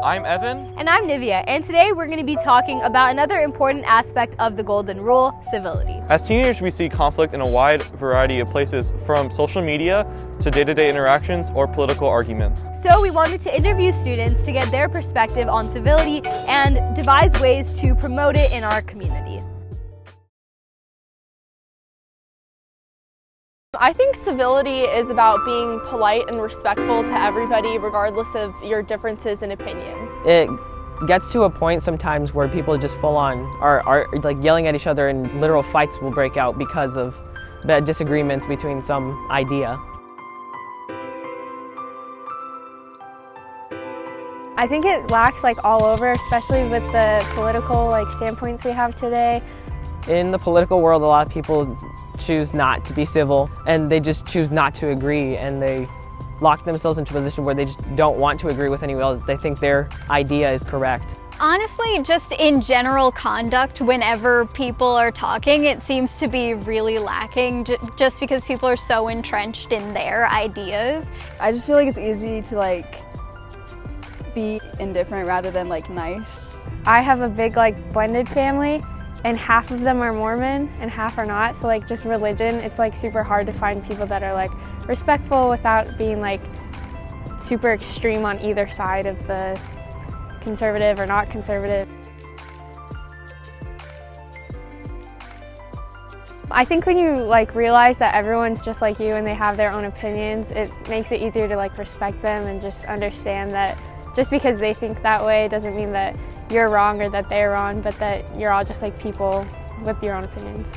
I'm Evan. And I'm Nivea, and today we're going to be talking about another important aspect of the Golden Rule, civility. As teenagers, we see conflict in a wide variety of places, from social media to day-to-day interactions or political arguments. So we wanted to interview students to get their perspective on civility and devise ways to promote it in our community. I think civility is about being polite and respectful to everybody regardless of your differences in opinion. It gets to a point sometimes where people just full on are like yelling at each other, and literal fights will break out because of bad disagreements between some idea. I think it lacks all over, especially with the political standpoints we have today. In the political world, a lot of people choose not to be civil, and they just choose not to agree, and they lock themselves into a position where they just don't want to agree with anyone else. They think their idea is correct. Honestly, just in general conduct, whenever people are talking, it seems to be really lacking just because people are so entrenched in their ideas. I just feel like it's easy to be indifferent rather than nice. I have a big blended family, and half of them are Mormon and half are not, so just religion, it's super hard to find people that are respectful without being super extreme on either side of the conservative or not conservative. I think when you realize that everyone's just like you and they have their own opinions, it makes it easier to respect them and just understand that just because they think that way doesn't mean that you're wrong or that they're wrong, but that you're all just people with your own opinions.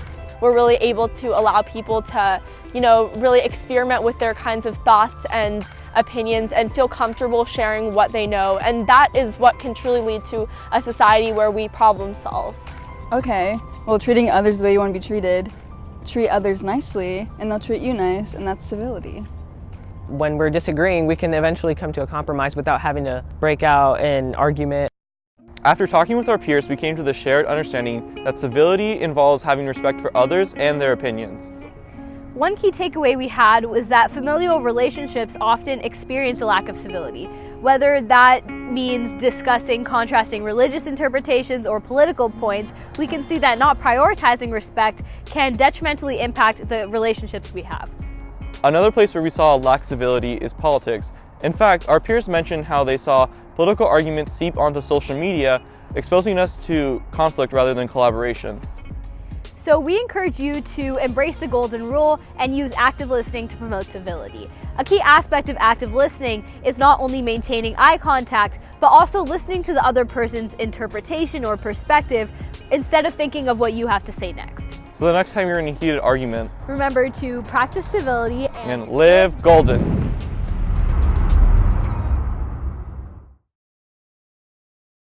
We're really able to allow people to, really experiment with their kinds of thoughts and opinions and feel comfortable sharing what they know. And that is what can truly lead to a society where we problem solve. Okay, well, treating others the way you want to be treated. Treat others nicely and they'll treat you nice, and that's civility. When we're disagreeing, we can eventually come to a compromise without having to break out an argument. After talking with our peers, we came to the shared understanding that civility involves having respect for others and their opinions. One key takeaway we had was that familial relationships often experience a lack of civility. Whether that means discussing contrasting religious interpretations or political points, we can see that not prioritizing respect can detrimentally impact the relationships we have. Another place where we saw a lack of civility is politics. In fact, our peers mentioned how they saw political arguments seep onto social media, exposing us to conflict rather than collaboration. So we encourage you to embrace the Golden Rule and use active listening to promote civility. A key aspect of active listening is not only maintaining eye contact, but also listening to the other person's interpretation or perspective instead of thinking of what you have to say next. So the next time you're in a heated argument, remember to practice civility and live golden.